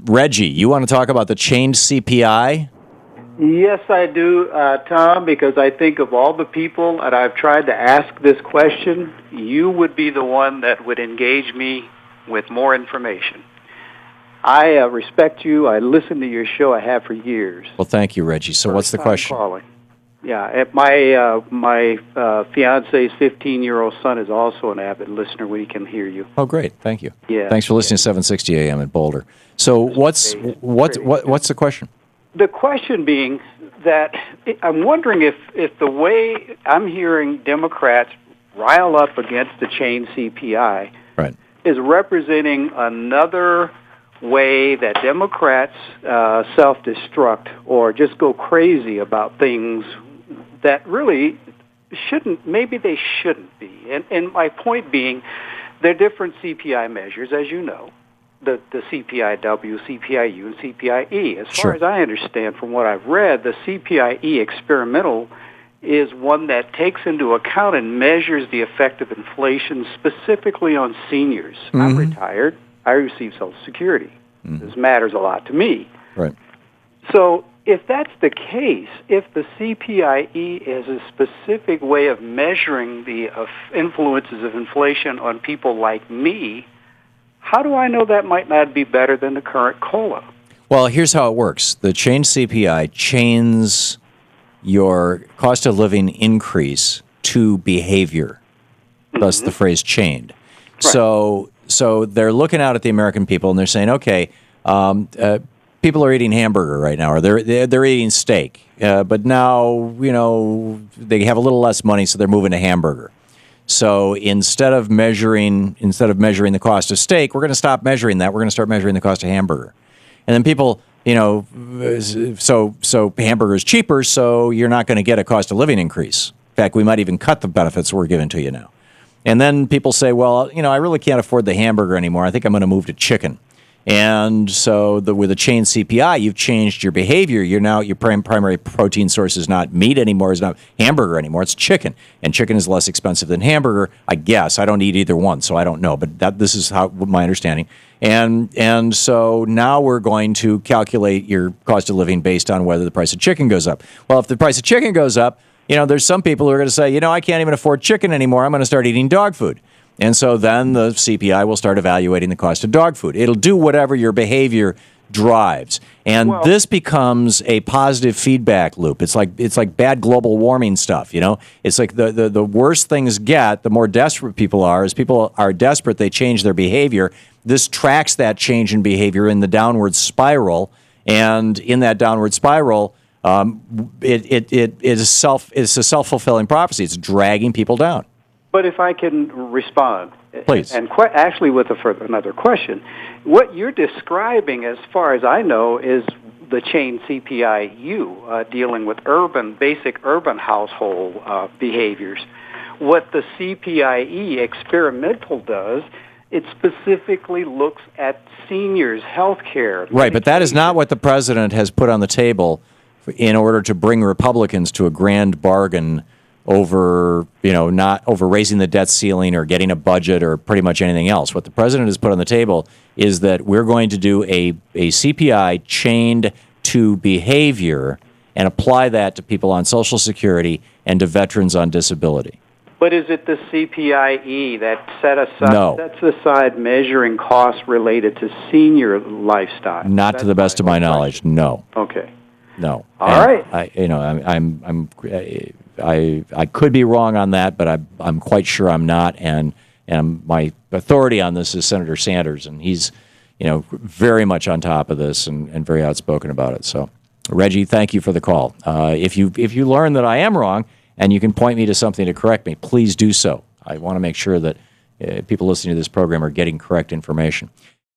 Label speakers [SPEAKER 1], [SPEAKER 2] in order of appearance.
[SPEAKER 1] Reggie, you want to talk about the chained CPI?
[SPEAKER 2] Yes, I do, Tom, because I think of all the people that I've tried to ask this question, you would be the one that would engage me with more information. I respect you. I listen to your show. I have for years.
[SPEAKER 1] Well, thank you, Reggie. So what's the question?
[SPEAKER 2] Calling. Yeah, my fiance's 15-year-old son is also an avid listener when he can hear you.
[SPEAKER 1] Oh, great. Thank you.
[SPEAKER 2] Yeah.
[SPEAKER 1] Thanks for listening to 760 AM at Boulder. So what's the question?
[SPEAKER 2] The question being that I'm wondering if the way I'm hearing Democrats rile up against the chained CPI is representing another way that Democrats self-destruct or just go crazy about things that really shouldn't, maybe they shouldn't be. And my point being, there are different CPI measures, as you know. The CPIW, CPIU, and CPIE. As far as I understand from what I've read, the CPIE experimental is one that takes into account and measures the effect of inflation specifically on seniors. Mm-hmm. I'm retired. I receive Social Security. Mm-hmm. This matters a lot to me.
[SPEAKER 1] Right.
[SPEAKER 2] So if that's the case, if the CPIE is a specific way of measuring the influences of inflation on people like me, how do I know that might not be better than the current COLA?
[SPEAKER 1] Well, here's how it works. The chained CPI chains your cost of living increase to behavior, thus the phrase chained. Right. So they're looking out at the American people and they're saying, okay, people are eating hamburger right now, or they're eating steak, but now they have a little less money, so they're moving to hamburger. So instead of measuring the cost of steak, we're going to stop measuring that. We're going to start measuring the cost of hamburger. And then people, so hamburger is cheaper, so you're not going to get a cost of living increase. In fact, we might even cut the benefits we're giving to you now. And then people say, well, I really can't afford the hamburger anymore. I think I'm going to move to chicken. And so with a chained CPI, you've changed your behavior. Your primary protein source is not meat anymore, is not hamburger anymore. It's chicken. And chicken is less expensive than hamburger, I guess. I don't eat either one, so I don't know. But this is my understanding. And so now we're going to calculate your cost of living based on whether the price of chicken goes up. Well, if the price of chicken goes up, there's some people who are going to say, I can't even afford chicken anymore. I'm going to start eating dog food. And so then the CPI will start evaluating the cost of dog food. It'll do whatever your behavior drives. And this becomes a positive feedback loop. It's like bad global warming stuff, It's like the worse things get, the more desperate people are. As people are desperate, they change their behavior. This tracks that change in behavior in the downward spiral. And in that downward spiral, it's a self-fulfilling prophecy. It's dragging people down.
[SPEAKER 2] But if I can respond,
[SPEAKER 1] please,
[SPEAKER 2] and actually with another question, what you're describing, as far as I know, is the chained CPIU dealing with basic urban household behaviors. What the CPIE experimental does, it specifically looks at seniors' health care.
[SPEAKER 1] Right, but that is not what the president has put on the table in order to bring Republicans to a grand bargain over, not over raising the debt ceiling or getting a budget or pretty much anything else. What the president has put on the table is that we're going to do a CPI chained to behavior and apply that to people on Social Security and to veterans on disability.
[SPEAKER 2] But is it the CPIE that sets aside measuring costs related to senior lifestyle?
[SPEAKER 1] Not to the best of my knowledge, no.
[SPEAKER 2] Okay.
[SPEAKER 1] No.
[SPEAKER 2] All right.
[SPEAKER 1] I could be wrong on that, but I'm quite sure I'm not. And my authority on this is Senator Sanders, and he's very much on top of this and very outspoken about it. So, Reggie, thank you for the call. If you learn that I am wrong and you can point me to something to correct me, please do so. I want to make sure that people listening to this program are getting correct information.